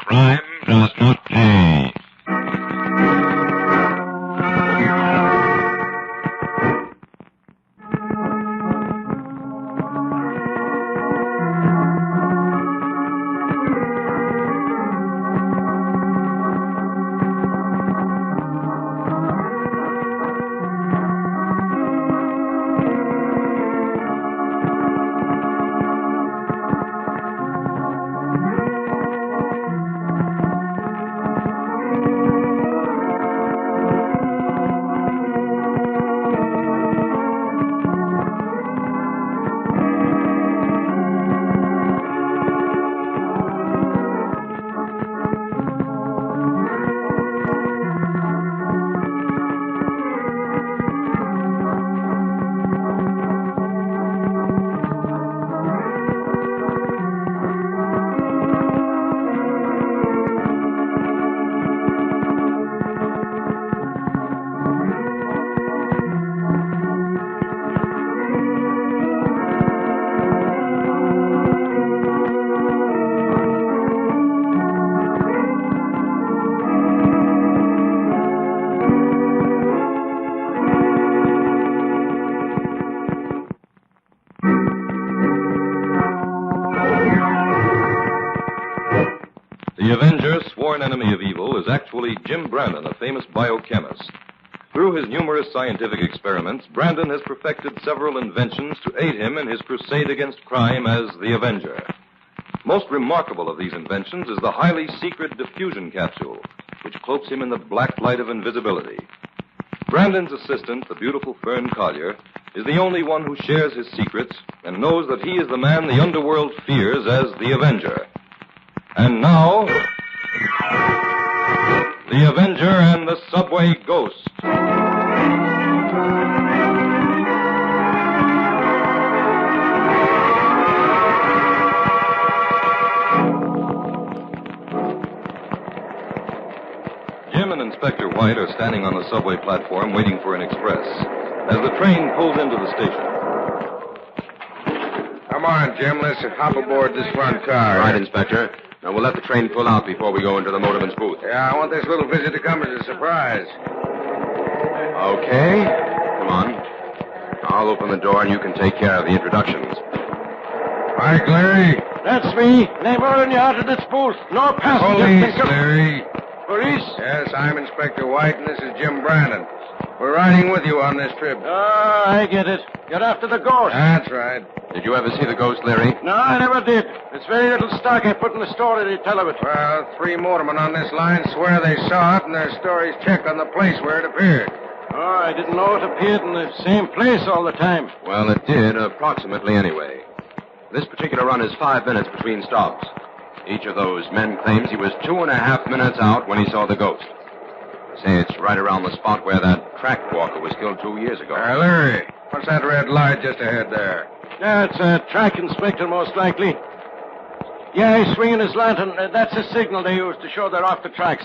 Crime does not pay. The Avenger, sworn enemy of evil, is actually Jim Brandon, a famous biochemist. Through his numerous scientific experiments, Brandon has perfected several inventions to aid him in his crusade against crime as the Avenger. Most remarkable of these inventions is the highly secret diffusion capsule, which cloaks him in the black light of invisibility. Brandon's assistant, the beautiful Fern Collier, is the only one who shares his secrets and knows that he is the man the underworld fears as the Avenger. And now, the Avenger and the Subway Ghost. Jim and Inspector White are standing on the subway platform waiting for an express as the train pulls into the station. Come on, Jim. Let's hop aboard this front car. Right, Inspector. Now, we'll let the train pull out before we go into the motorman's booth. Yeah, I want this little visit to come as a surprise. Okay. Come on. I'll open the door and you can take care of the introductions. Mike, Larry. That's me. Never in out of this booth. No passengers. Police, Larry. Police? Yes, I'm Inspector White, and this is Jim Brandon. We're riding with you on this trip. Oh, I get it. You're after the ghost. That's right. Did you ever see the ghost, Larry? No, I never did. It's very little stock I put in the story they tell of it. Well, 3 motormen on this line swear they saw it, and their stories check on the place where it appeared. Oh, I didn't know it appeared in the same place all the time. Well, it did, approximately anyway. This particular run is 5 minutes between stops. Each of those men claims he was 2.5 minutes out when he saw the ghost. Say, it's right around the spot where that track walker was killed 2 years ago. Larry, what's that red light just ahead there? Yeah, it's a track inspector, most likely. Yeah, he's swinging his lantern. That's the signal they use to show they're off the tracks.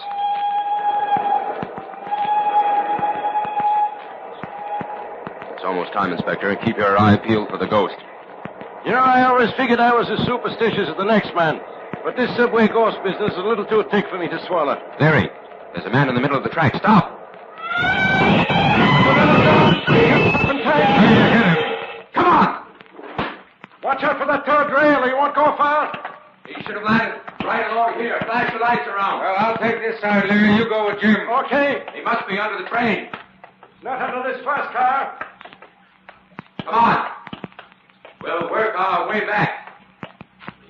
It's almost time, Inspector. Keep your eye peeled for the ghost. You know, I always figured I was as superstitious as the next man. But this subway ghost business is a little too thick for me to swallow. Larry, there's a man in the middle of the track. Stop! Come on! Watch out for that third rail or you won't go far. He should have landed right along here. Flash the lights around. Well, I'll take this side, Larry. You go with Jim. Okay. He must be under the train. Not under this first car. Come on. We'll work our way back.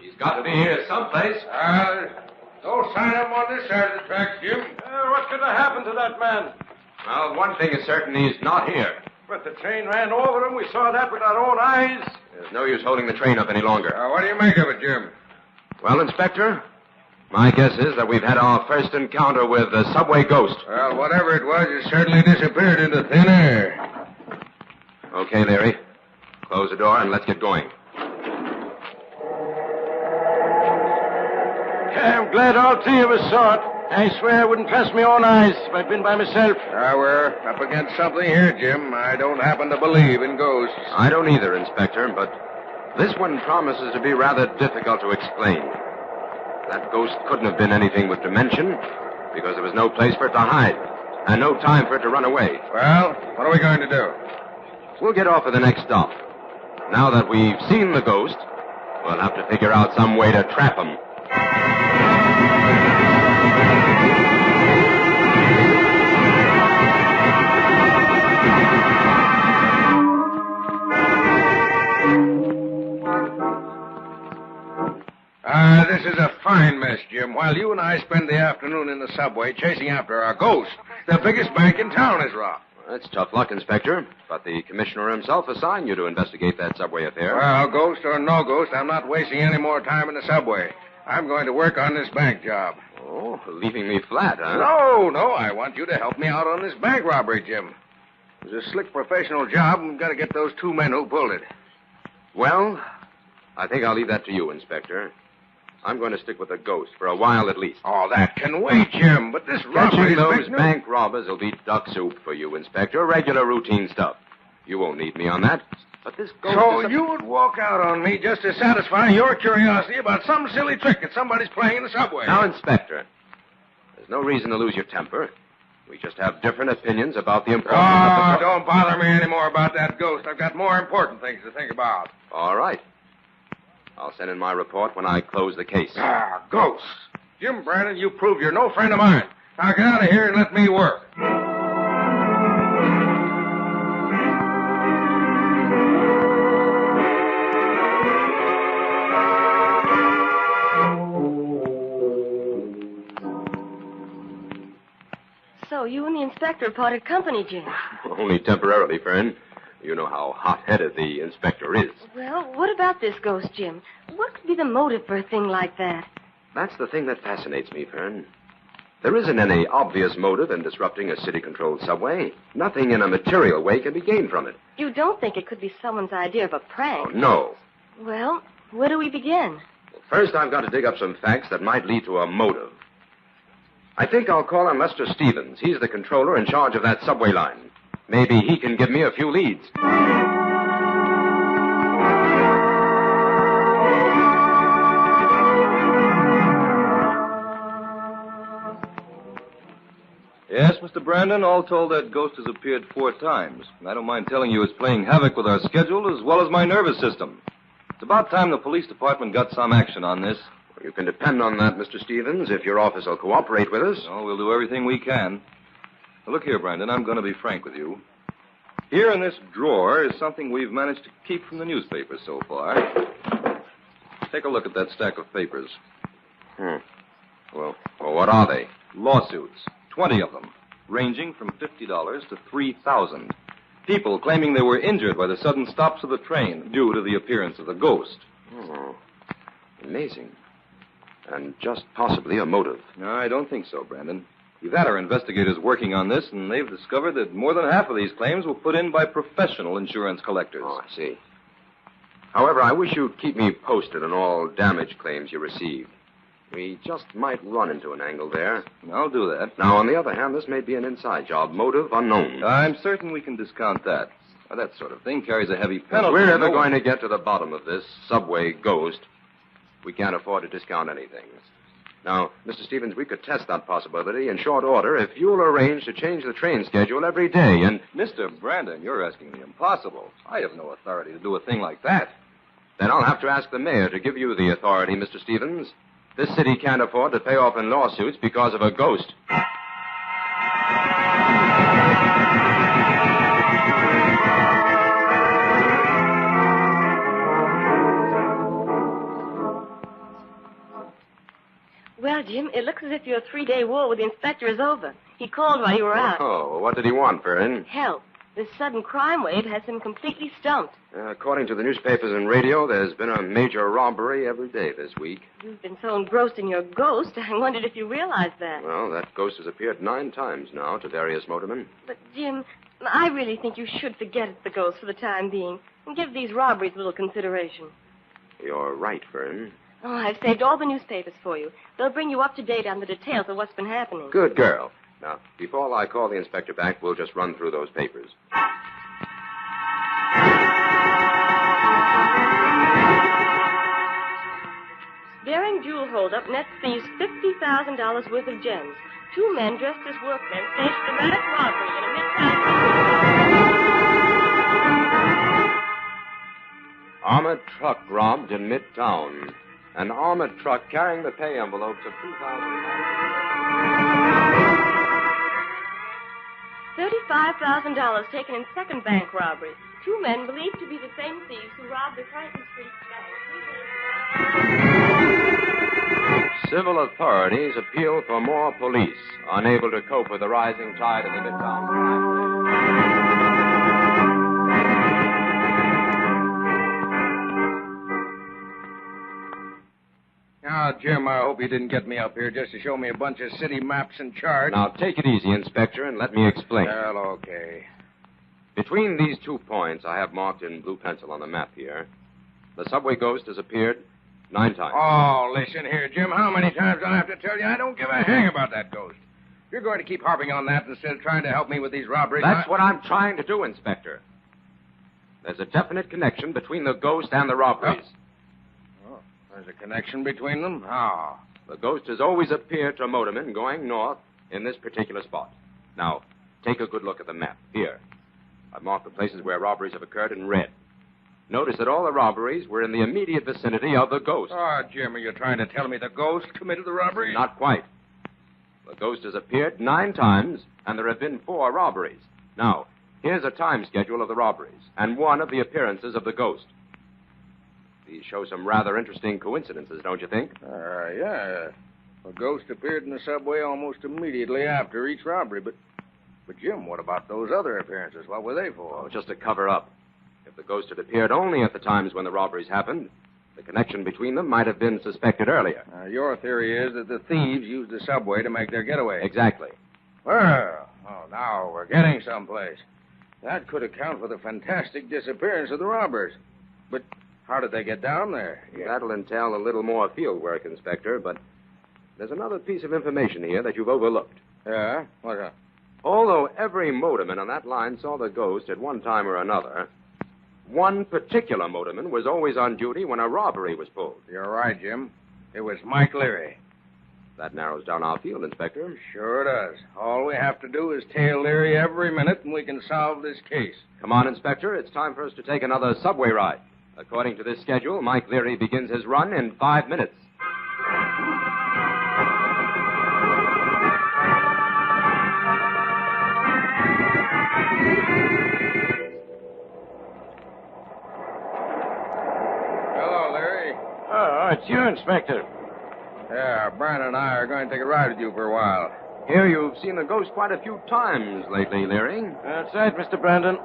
He's got to be here someplace. No sign of him on this side of the tracks, Jim. What could have happened to that man? Well, one thing is certain, he's not here. But the train ran over him. We saw that with our own eyes. There's no use holding the train up any longer. What do you make of it, Jim? Well, Inspector, my guess is that we've had our first encounter with the subway ghost. Well, whatever it was, it certainly disappeared into thin air. Okay, Larry. Close the door and let's get going. I'm glad all 3 of us saw it. I swear I wouldn't trust my own eyes if I'd been by myself. We're up against something here, Jim. I don't happen to believe in ghosts. I don't either, Inspector, but this one promises to be rather difficult to explain. That ghost couldn't have been anything with dimension, because there was no place for it to hide, and no time for it to run away. Well, what are we going to do? We'll get off at the next stop. Now that we've seen the ghost, we'll have to figure out some way to trap him. This is a fine mess, Jim. While you and I spend the afternoon in the subway chasing after our ghost, the biggest bank in town is robbed. That's tough luck, Inspector. But the commissioner himself assigned you to investigate that subway affair. Well, ghost or no ghost, I'm not wasting any more time in the subway. I'm going to work on this bank job. Oh, leaving me flat, huh? No, I want you to help me out on this bank robbery, Jim. It's a slick professional job, and we've got to get those two men who pulled it. Well, I think I'll leave that to you, Inspector. I'm going to stick with the ghost for a while at least. Oh, that can wait, Jim, but this robbery... Catching those bank robbers will be duck soup for you, Inspector. Regular routine stuff. You won't need me on that. But this ghost So is you would walk out on me just to satisfy your curiosity about some silly trick that somebody's playing in the subway. Now, Inspector, there's no reason to lose your temper. We just have different opinions about the importance of the... Don't bother me anymore about that ghost. I've got more important things to think about. All right. I'll send in my report when I close the case. Ghosts. Jim Brandon, you prove you're no friend of mine. Now get out of here and let me work. So you and the inspector parted company, Jim. Only temporarily, Fern. You know how hot-headed the inspector is. Well, what about this ghost, Jim? What could be the motive for a thing like that? That's the thing that fascinates me, Fern. There isn't any obvious motive in disrupting a city-controlled subway. Nothing in a material way can be gained from it. You don't think it could be someone's idea of a prank? Oh, no. Well, where do we begin? First, I've got to dig up some facts that might lead to a motive. I think I'll call on Lester Stevens. He's the controller in charge of that subway line. Maybe he can give me a few leads. Yes, Mr. Brandon, all told, that ghost has appeared 4 times. And I don't mind telling you it's playing havoc with our schedule as well as my nervous system. It's about time the police department got some action on this. Well, you can depend on that, Mr. Stevens, if your office will cooperate with us. Oh, we'll do everything we can. Now, look here, Brandon, I'm going to be frank with you. Here in this drawer is something we've managed to keep from the newspapers so far. Take a look at that stack of papers. Well, what are they? Lawsuits. 20 of them, ranging from $50 to $3,000. People claiming they were injured by the sudden stops of the train due to the appearance of the ghost. Oh, amazing. And just possibly a motive. No, I don't think so, Brandon. We've had our investigators working on this, and they've discovered that more than half of these claims were put in by professional insurance collectors. Oh, I see. However, I wish you'd keep me posted on all damage claims you received. We just might run into an angle there. I'll do that. Now, on the other hand, this may be an inside job. Motive unknown. I'm certain we can discount that. Now, that sort of thing carries a heavy penalty. If we're ever going to get to the bottom of this subway ghost, we can't afford to discount anything. Now, Mr. Stevens, we could test that possibility in short order if you'll arrange to change the train schedule every day and... Mr. Brandon, you're asking the impossible. I have no authority to do a thing like that. Then I'll have to ask the mayor to give you the authority, Mr. Stevens. This city can't afford to pay off in lawsuits because of a ghost. Well, Jim, it looks as if your 3-day war with the inspector is over. He called while you were out. Oh, what did he want, Fern? Help. This sudden crime wave has him completely stumped. According to the newspapers and radio, there's been a major robbery every day this week. You've been so engrossed in your ghost, I wondered if you realized that. Well, that ghost has appeared 9 times now to various motormen. But, Jim, I really think you should forget it's the ghost for the time being and give these robberies a little consideration. You're right, Fern. Oh, I've saved all the newspapers for you. They'll bring you up to date on the details of what's been happening. Good girl. Now, before I call the inspector back, we'll just run through those papers. daring jewel holdup nets thieves $50,000 worth of gems. 2 men dressed as workmen staged a dramatic robbery in a midtown. Armored truck robbed in Midtown. An armored truck carrying the pay envelopes of $35,000 taken in second bank robbery. 2 men believed to be the same thieves who robbed the Crichton Street bank. Civil authorities appeal for more police, unable to cope with the rising tide of the Midtown crime wave. Now, Jim, I hope you didn't get me up here just to show me a bunch of city maps and charts. Now, take it easy, Inspector, and let me explain. Well, okay. Between these 2 points I have marked in blue pencil on the map here, the subway ghost has appeared 9 times. Oh, listen here, Jim. How many times do I have to tell you I don't give a hang about that ghost? You're going to keep harping on that instead of trying to help me with these robberies. That's what I'm trying to do, Inspector. There's a definite connection between the ghost and the robberies. Oh, there's a connection between them? How? The ghost has always appeared to motormen going north in this particular spot. Now, take a good look at the map. Here. I've marked the places where robberies have occurred in red. Notice that all the robberies were in the immediate vicinity of the ghost. Oh, Jim, are you trying to tell me the ghost committed the robbery? Not quite. The ghost has appeared 9 times, and there have been 4 robberies. Now, here's a time schedule of the robberies, and one of the appearances of the ghost. These show some rather interesting coincidences, don't you think? Yeah. The ghost appeared in the subway almost immediately after each robbery, but Jim, what about those other appearances? What were they for? Oh, just to cover up. If the ghost had appeared only at the times when the robberies happened, the connection between them might have been suspected earlier. Your theory is that the thieves used the subway to make their getaway. Exactly. Well, now we're getting someplace. That could account for the fantastic disappearance of the robbers. But how did they get down there? That'll entail a little more field work, Inspector, but there's another piece of information here that you've overlooked. Yeah? What's that? Although every motorman on that line saw the ghost at one time or another, one particular motorman was always on duty when a robbery was pulled. You're right, Jim. It was Mike Leary. That narrows down our field, Inspector. Sure does. All we have to do is tail Leary every minute, and we can solve this case. Come on, Inspector. It's time for us to take another subway ride. According to this schedule, Mike Leary begins his run in 5 minutes. It's you, Inspector. Yeah, Brandon and I are going to take a ride with you for a while. Here you've seen the ghost quite a few times lately, Leary. That's right, Mr. Brandon.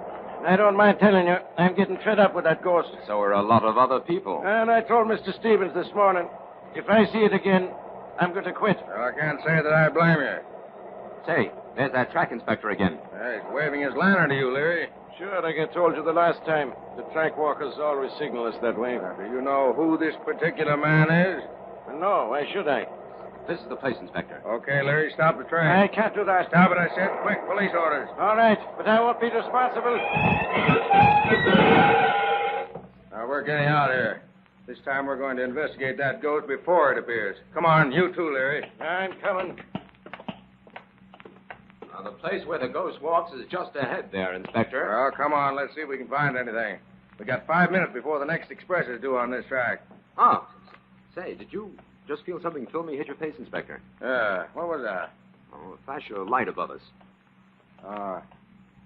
I don't mind telling you, I'm getting fed up with that ghost. So are a lot of other people. And I told Mr. Stevens this morning, if I see it again, I'm going to quit. Well, I can't say that I blame you. Say, there's that track inspector again. Hey, he's waving his lantern to you, Leary. Sure, like I told you the last time. The track walkers always signal us that way. Do you know who this particular man is? No, why should I? This is the place, Inspector. Okay, Larry, stop the train. I can't do that. Stop it, I said. Quick, police orders. All right, but I won't be responsible. Now, we're getting out of here. This time we're going to investigate that ghost before it appears. Come on, you too, Larry. I'm coming. Now, the place where the ghost walks is just ahead there, Inspector. Well, come on, let's see if we can find anything. We got 5 minutes before the next express is due on this track. Oh, say, did you just feel something filmy hit your face, Inspector? What was that? Oh, a flash of light above us.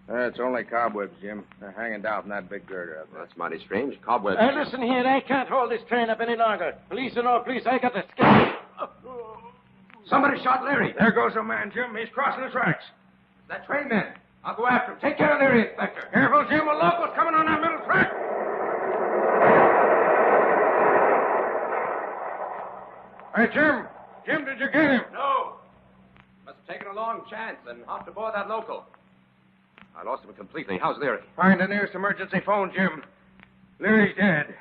It's only cobwebs, Jim. They're hanging down from that big girder up there. That's mighty strange. Cobwebs. Listen here, I can't hold this train up any longer. Police or no police, I got to escape. Somebody shot Larry. There goes a man, Jim. He's crossing the tracks. That train man. I'll go after him. Take care of Larry, Inspector. Careful, Jim. A local's coming on that middle track. Hey, Jim. Jim, did you get him? No. Must have taken a long chance and hopped aboard that local. I lost him completely. How's Larry? Find the nearest emergency phone, Jim. Larry's dead.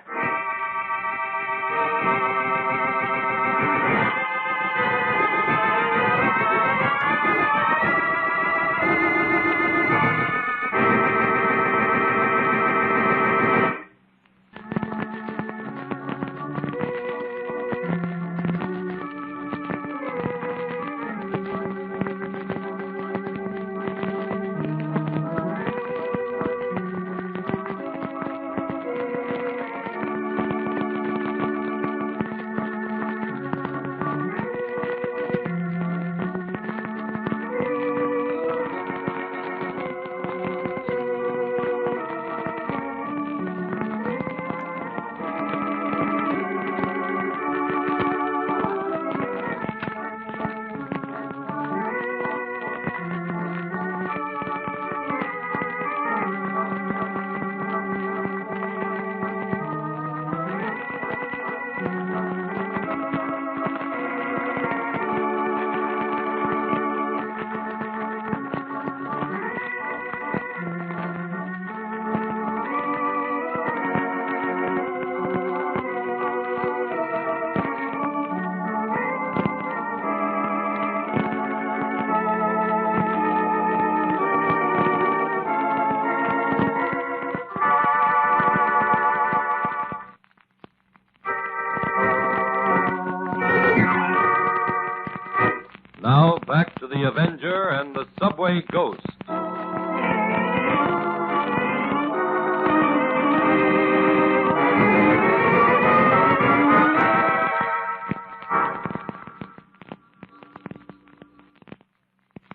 Now, back to the Avenger and the subway ghost.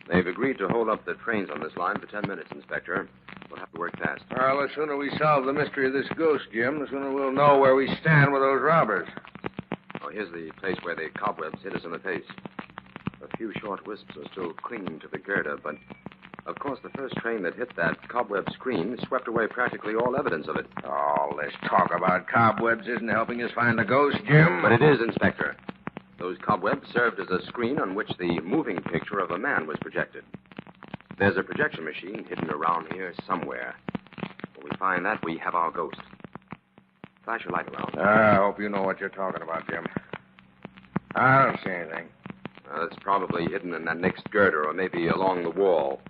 They've agreed to hold up the trains on this line for 10 minutes, Inspector. We'll have to work fast. Well, the sooner we solve the mystery of this ghost, Jim, the sooner we'll know where we stand with those robbers. Oh, here's the place where the cobwebs hit us in the face. A few short wisps are still clinging to the girder, but, of course, the first train that hit that cobweb screen swept away practically all evidence of it. All this talk about cobwebs isn't helping us find the ghost, Jim. But it is, Inspector. Those cobwebs served as a screen on which the moving picture of a man was projected. There's a projection machine hidden around here somewhere. When we find that, we have our ghost. Flash your light around. I hope you know what you're talking about, Jim. I don't see anything. It's probably hidden in that next girder or maybe along the wall.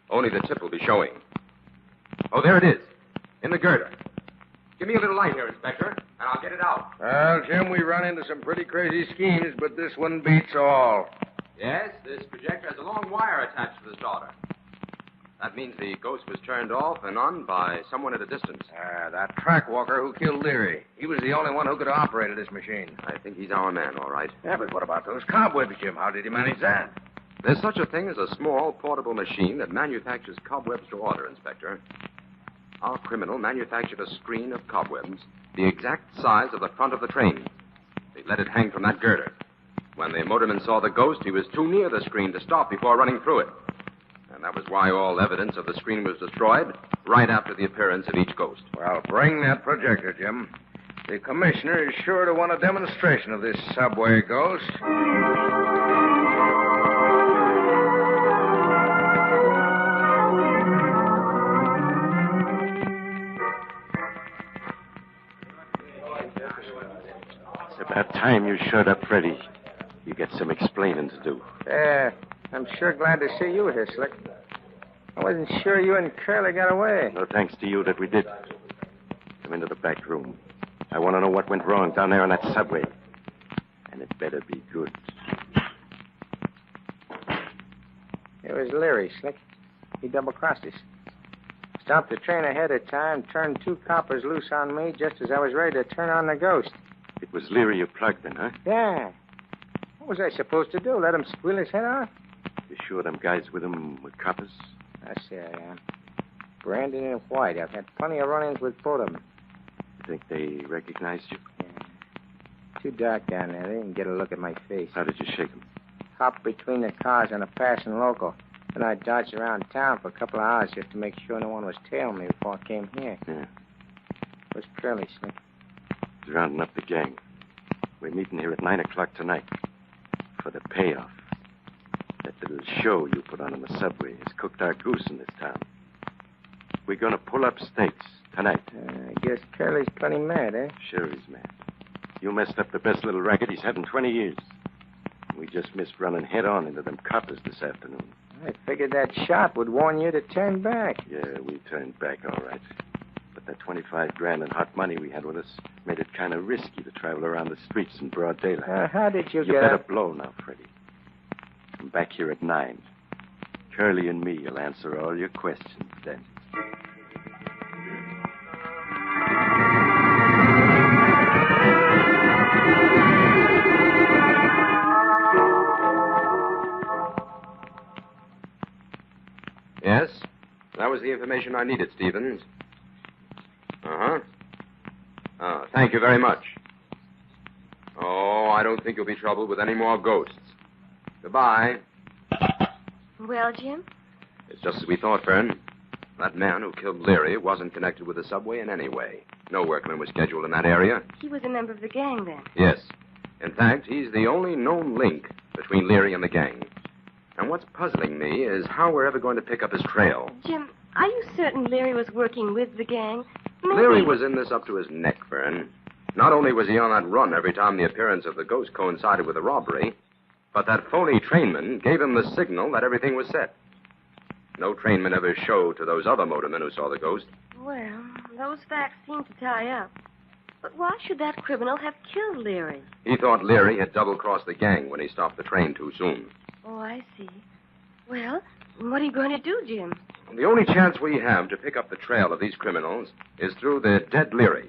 Only the tip will be showing. Oh, there it is. In the girder. Give me a little light here, Inspector, and I'll get it out. Well, Jim, we run into some pretty crazy schemes, but this one beats all. Yes, this projector has a long wire attached to the solder. That means the ghost was turned off and on by someone at a distance. That track walker who killed Leary. He was the only one who could have operated this machine. I think he's our man, all right. Yeah, but what about those cobwebs, Jim? How did he manage that? There's such a thing as a small, portable machine that manufactures cobwebs to order, Inspector. Our criminal manufactured a screen of cobwebs the exact size of the front of the train. They let it hang from that girder. When the motorman saw the ghost, he was too near the screen to stop before running through it. And that was why all evidence of the screen was destroyed right after the appearance of each ghost. Well, bring that projector, Jim. The commissioner is sure to want a demonstration of this subway ghost. It's about time you showed up, Freddie. You got some explaining to do. I'm sure glad to see you here, Slick. I wasn't sure you and Curly got away. No thanks to you that we did. Come into the back room. I want to know what went wrong down there on that subway. And it better be good. It was Leary, Slick. He double-crossed us. Stopped the train ahead of time, turned two coppers loose on me just as I was ready to turn on the ghost. It was Leary you plugged in, huh? Yeah. What was I supposed to do? Let him squeal his head off? You sure them guys with him were coppers? I say I am. Brandon and White. I've had plenty of run-ins with both of them. You think they recognized you? Yeah. Too dark down there. They didn't get a look at my face. How did you shake them? Hopped between the cars on a passing local. Then I dodged around town for a couple of hours just to make sure no one was tailing me before I came here. Yeah. It was Curly, Slick. He's rounding up the gang. We're meeting here at 9 o'clock tonight for the payoff. That little show you put on in the subway has cooked our goose in this town. We're going to pull up stakes tonight. I guess Curly's plenty mad, eh? Sure he's mad. You messed up the best little racket he's had in 20 years. We just missed running head-on into them coppers this afternoon. I figured that shot would warn you to turn back. Yeah, we turned back all right. But that 25 grand in hot money we had with us made it kind of risky to travel around the streets in broad daylight. How did you You get better up? blow now, Freddie. I'm back here at 9. Curly and me will answer all your questions then. Yes? That was the information I needed, Stevens. Uh-huh. Thank you very much. Oh, I don't think you'll be troubled with any more ghosts. Goodbye. Well, Jim? It's just as we thought, Fern. That man who killed Leary wasn't connected with the subway in any way. No workman was scheduled in that area. He was a member of the gang then. Yes. In fact, he's the only known link between Leary and the gang. And what's puzzling me is how we're ever going to pick up his trail. Jim, are you certain Leary was working with the gang? Maybe... Leary was in this up to his neck, Fern. Not only was he on that run every time the appearance of the ghost coincided with the robbery, but that phony trainman gave him the signal that everything was set. No trainman ever showed to those other motormen who saw the ghost. Well, those facts seem to tie up. But why should that criminal have killed Leary? He thought Leary had double-crossed the gang when he stopped the train too soon. Oh, I see. Well, what are you going to do, Jim? The only chance we have to pick up the trail of these criminals is through the dead Leary.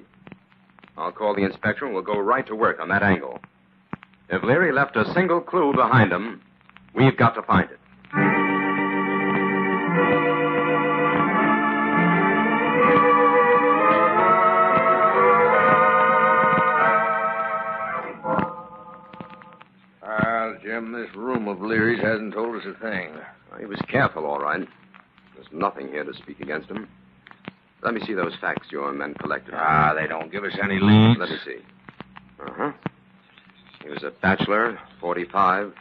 I'll call the inspector and we'll go right to work on that angle. If Leary left a single clue behind him, we've got to find it. Well, Jim, this room of Leary's hasn't told us a thing. He was careful, all right. There's nothing here to speak against him. Let me see those facts your men collected. They don't give us any leads. Let me see. Uh-huh. He was a bachelor, 45,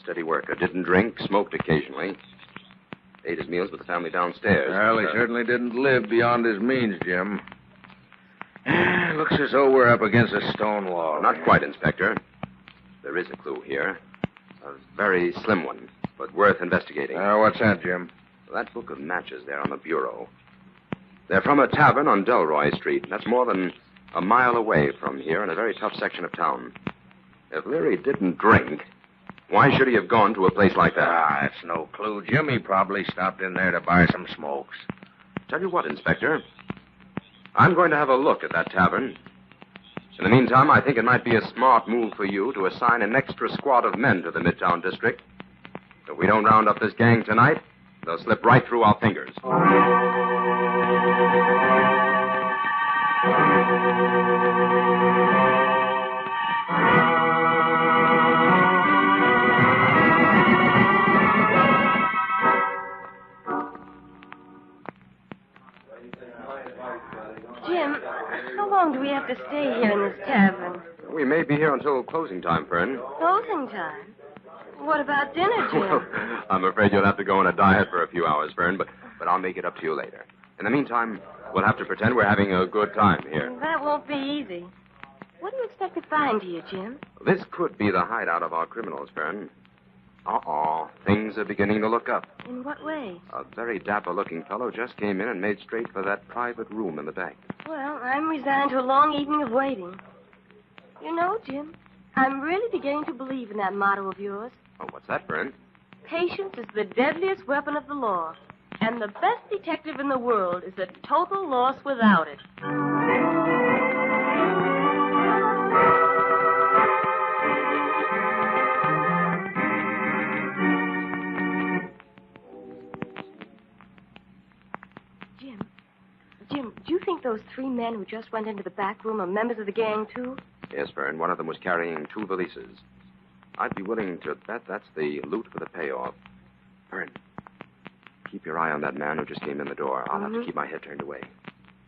steady worker, didn't drink, smoked occasionally, ate his meals with the family downstairs. Well, he certainly didn't live beyond his means, Jim. Looks as though we're up against a stone wall. Not quite, Inspector. There is a clue here. A very slim one, but worth investigating. What's that, Jim? That book of matches there on the bureau. They're from a tavern on Delroy Street. That's more than a mile away from here in a very tough section of town. If Leary didn't drink, why should he have gone to a place like that? That's no clue, Jim. He probably stopped in there to buy some smokes. Tell you what, Inspector. I'm going to have a look at that tavern. In the meantime, I think it might be a smart move for you to assign an extra squad of men to the Midtown District. If we don't round up this gang tonight, they'll slip right through our fingers. Jim, how long do we have to stay here in this tavern? We may be here until closing time, Fern. Closing time? What about dinner, Jim? I'm afraid you'll have to go on a diet for a few hours, Fern, but I'll make it up to you later. In the meantime, we'll have to pretend we're having a good time here. That won't be easy. What do you expect to find here, Jim? This could be the hideout of our criminals, Fern. Things are beginning to look up. In what way? A very dapper-looking fellow just came in and made straight for that private room in the back. Well, I'm resigned to a long evening of waiting. You know, Jim, I'm really beginning to believe in that motto of yours. Oh, what's that, Fern? Patience is the deadliest weapon of the law, and the best detective in the world is a total loss without it. Jim, do you think those three men who just went into the back room are members of the gang, too? Yes, Fern. One of them was carrying 2 valises. I'd be willing to bet that's the loot for the payoff. Fern, keep your eye on that man who just came in the door. I'll have to keep my head turned away.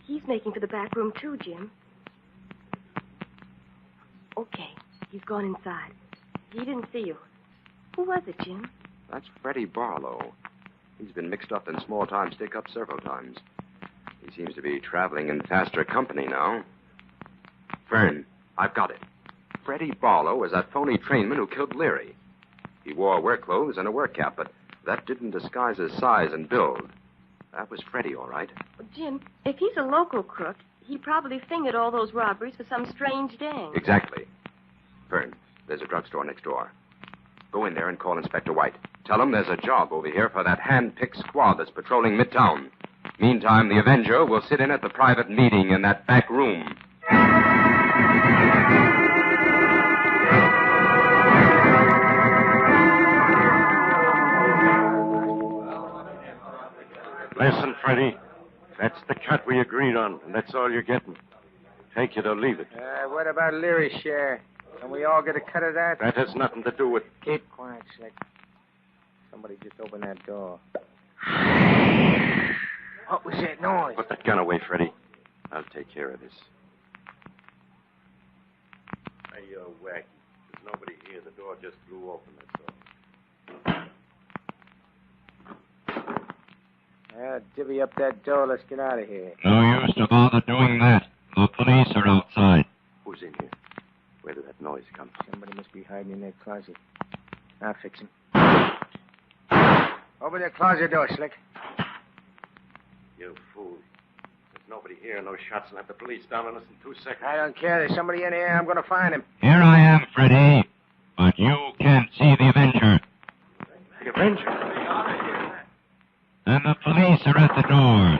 He's making for the back room, too, Jim. Okay, he's gone inside. He didn't see you. Who was it, Jim? That's Freddie Barlow. He's been mixed up in small-time stick-ups several times. He seems to be traveling in faster company now. Fern, I've got it. Freddie Barlow was that phony trainman who killed Leary. He wore work clothes and a work cap, but that didn't disguise his size and build. That was Freddie, all right. Jim, if he's a local crook, he probably fingered all those robberies for some strange gang. Exactly. Fern, there's a drugstore next door. Go in there and call Inspector White. Tell him there's a job over here for that hand-picked squad that's patrolling Midtown. Meantime, the Avenger will sit in at the private meeting in that back room. Listen, Freddie. That's the cut we agreed on, and that's all you're getting. Take it or leave it. What about Leary's share? Can we all get a cut of that? That has nothing to do with... Keep quiet, Slick. Somebody just opened that door. What was that noise? Put that gun away, Freddie. I'll take care of this. Hey, you're wacky. There's nobody here. The door just flew open, that's all. Divvy up that door. Let's get out of here. No use to bother doing that. The police are outside. Who's in here? Where did that noise come from? Somebody must be hiding in that closet. I'll fix him. Open the closet door, Slick. You fool. There's nobody here. No shots will have the police down on us in 2 seconds. I don't care. There's somebody in here. I'm going to find him. Here I am, Freddie. But you can't see the Avenger. and the police are at the door.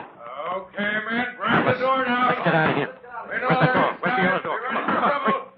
Okay, men, grab the door now. Let's get out of here. Where's Where's the door? Where's the other door? Come on, quick.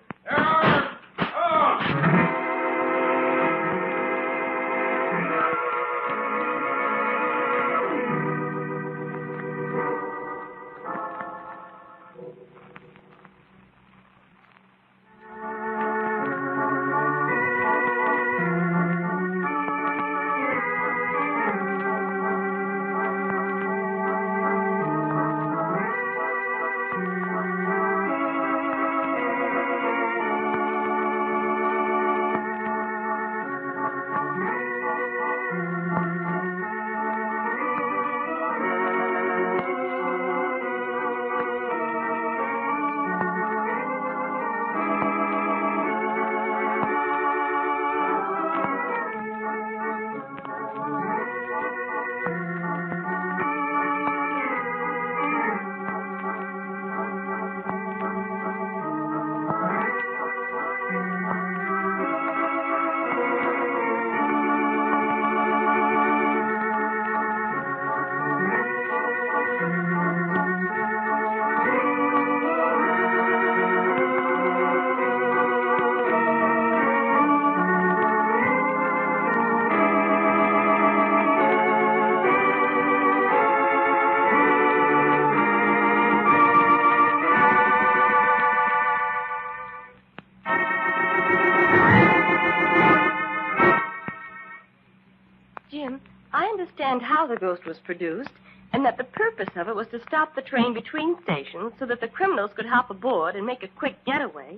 Jim, I understand how the ghost was produced, and that the purpose of it was to stop the train between stations so that the criminals could hop aboard and make a quick getaway.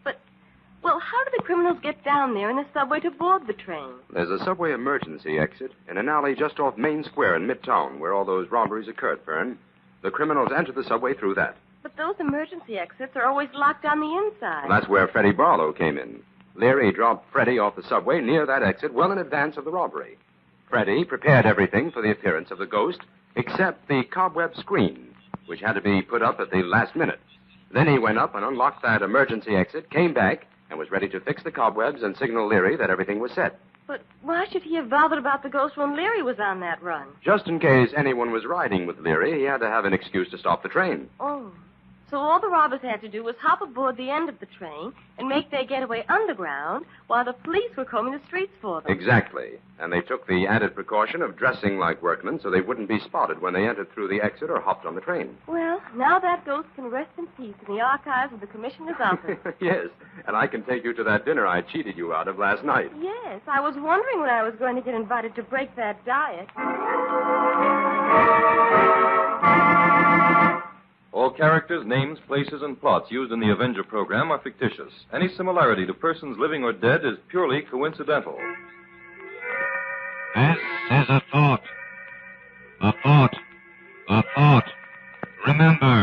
But, well, how did the criminals get down there in the subway to board the train? There's a subway emergency exit in an alley just off Main Square in Midtown where all those robberies occurred, Fern. The criminals entered the subway through that. But those emergency exits are always locked on the inside. Well, that's where Freddie Barlow came in. Leary dropped Freddie off the subway near that exit well in advance of the robbery. Freddie prepared everything for the appearance of the ghost except the cobweb screen, which had to be put up at the last minute. Then he went up and unlocked that emergency exit, came back, and was ready to fix the cobwebs and signal Leary that everything was set. But why should he have bothered about the ghost when Leary was on that run? Just in case anyone was riding with Leary, he had to have an excuse to stop the train. Oh. So all the robbers had to do was hop aboard the end of the train and make their getaway underground while the police were combing the streets for them. Exactly. And they took the added precaution of dressing like workmen so they wouldn't be spotted when they entered through the exit or hopped on the train. Well, now that ghost can rest in peace in the archives of the commissioner's office. Yes, and I can take you to that dinner I cheated you out of last night. Yes, I was wondering when I was going to get invited to break that diet. All characters, names, places, and plots used in the Avenger program are fictitious. Any similarity to persons living or dead is purely coincidental. This is a thought. A thought. A thought. Remember,